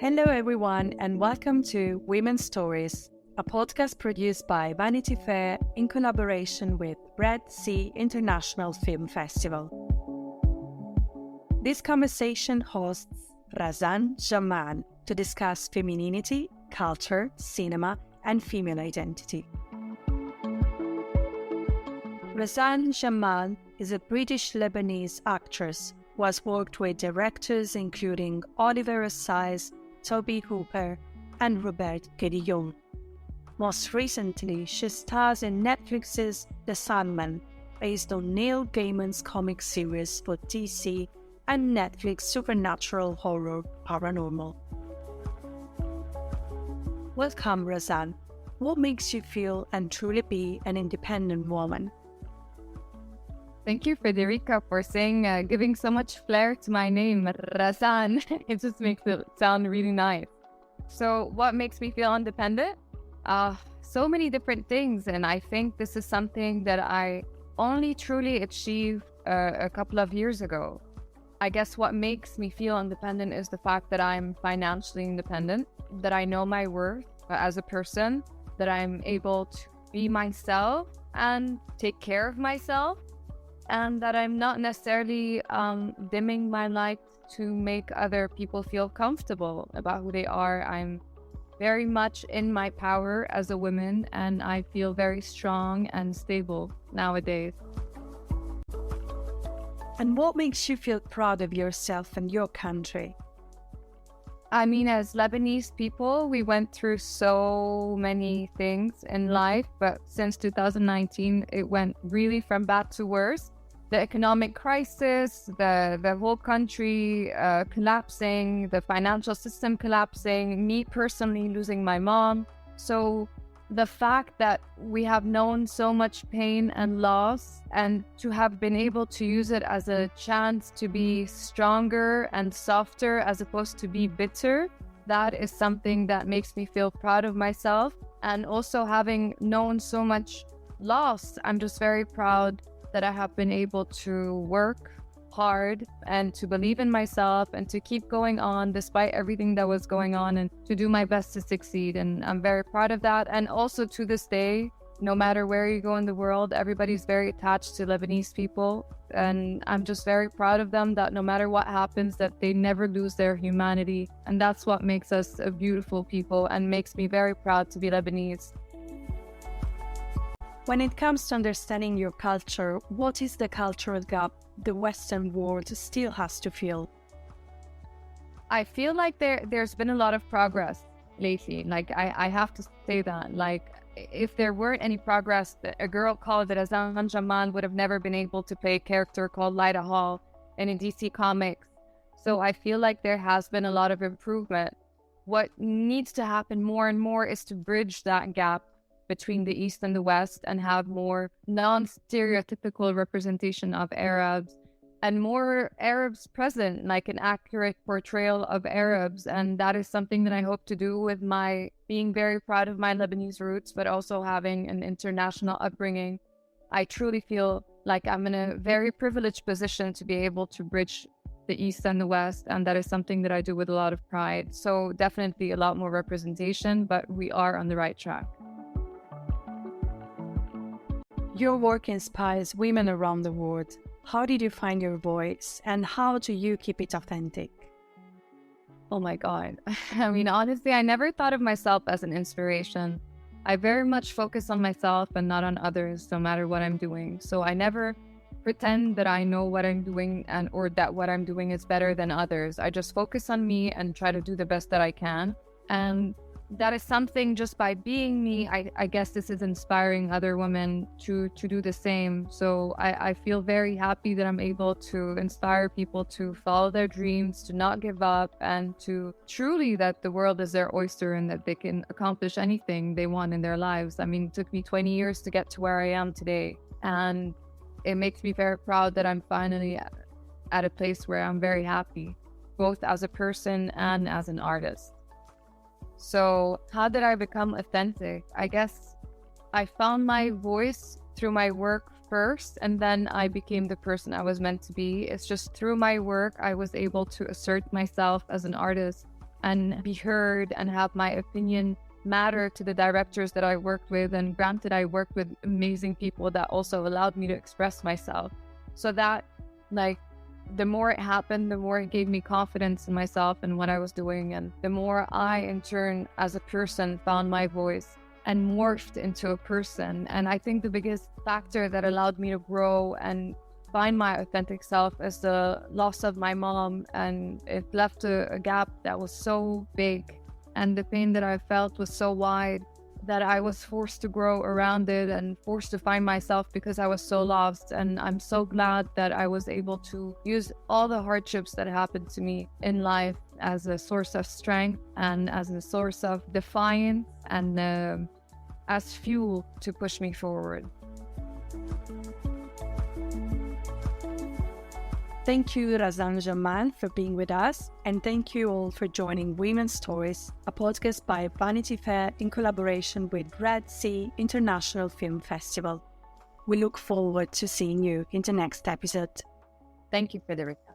Hello everyone and welcome to Women's Stories, a podcast produced by Fanatifeir in collaboration with Red Sea International Film Festival. This conversation hosts Ruzan Jamal to discuss femininity, culture, cinema, and female identity. Ruzan Jamal is a British-Lebanese actress who has worked with directors including Oliver Assayas, Toby Hooper, and Robert Guédillon. Most recently, she stars in Netflix's The Sandman, based on Neil Gaiman's comic series for DC, and Netflix supernatural horror Paranormal. Welcome, Ruzan. What makes you feel and truly be an independent woman? Thank you, Federica, for giving so much flair to my name, Ruzan. It just makes it sound really nice. So what makes me feel independent? So many different things. And I think this is something that I only truly achieved a couple of years ago. I guess what makes me feel independent is the fact that I'm financially independent, that I know my worth as a person, that I'm able to be myself and take care of myself, and that I'm not necessarily dimming my light to make other people feel comfortable about who they are. I'm very much in my power as a woman, and I feel very strong and stable nowadays. And what makes you feel proud of yourself and your country? I mean, as Lebanese people, we went through so many things in life, but since 2019, it went really from bad to worse. The economic crisis, the whole country collapsing, the financial system collapsing, me personally losing my mom. So the fact that we have known so much pain and loss, and to have been able to use it as a chance to be stronger and softer as opposed to be bitter, that is something that makes me feel proud of myself. And also having known so much loss, I'm just very proud that I have been able to work hard and to believe in myself and to keep going on despite everything that was going on, and to do my best to succeed. And I'm very proud of that. And also to this day, no matter where you go in the world, everybody's very attached to Lebanese people. And I'm just very proud of them, that no matter what happens, that they never lose their humanity. And that's what makes us a beautiful people and makes me very proud to be Lebanese. When it comes to understanding your culture, what is the cultural gap the Western world still has to fill? I feel like there's been a lot of progress lately. Like, I have to say that. Like, if there weren't any progress, a girl called Ruzan Jamal would have never been able to play a character called Lyda Hall in a DC Comics. So I feel like there has been a lot of improvement. What needs to happen more and more is to bridge that gap between the East and the West, and have more non-stereotypical representation of Arabs, and more Arabs present, like an accurate portrayal of Arabs. And that is something that I hope to do with my being very proud of my Lebanese roots, but also having an international upbringing. I truly feel like I'm in a very privileged position to be able to bridge the East and the West, and that is something that I do with a lot of pride. So definitely a lot more representation, but we are on the right track. Your work inspires women around the world. How did you find your voice, and how do you keep it authentic? Oh my God. I mean, honestly, I never thought of myself as an inspiration. I very much focus on myself and not on others, no matter what I'm doing. So I never pretend that I know what I'm doing or that what I'm doing is better than others. I just focus on me and try to do the best that I can. And that is something, just by being me, I guess this is inspiring other women to do the same. So I feel very happy that I'm able to inspire people to follow their dreams, to not give up, and to truly that the world is their oyster and that they can accomplish anything they want in their lives. I mean, it took me 20 years to get to where I am today. And it makes me very proud that I'm finally at a place where I'm very happy, both as a person and as an artist. So how did I become authentic? I guess I found my voice through my work first, and then I became the person I was meant to be. It's just through my work, I was able to assert myself as an artist and be heard and have my opinion matter to the directors that I worked with. And granted, I worked with amazing people that also allowed me to express myself. So that, like, the more it happened, the more it gave me confidence in myself and what I was doing. And the more I, in turn, as a person, found my voice and morphed into a person. And I think the biggest factor that allowed me to grow and find my authentic self is the loss of my mom. And it left a gap that was so big. And the pain that I felt was so wide that I was forced to grow around it and forced to find myself because I was so lost. And I'm so glad that I was able to use all the hardships that happened to me in life as a source of strength and as a source of defiance and as fuel to push me forward. Thank you, Razan and Jamal, for being with us, and thank you all for joining Women's Stories, a podcast by Fanityfair in collaboration with Red Sea International Film Festival. We look forward to seeing you in the next episode. Thank you, Federica.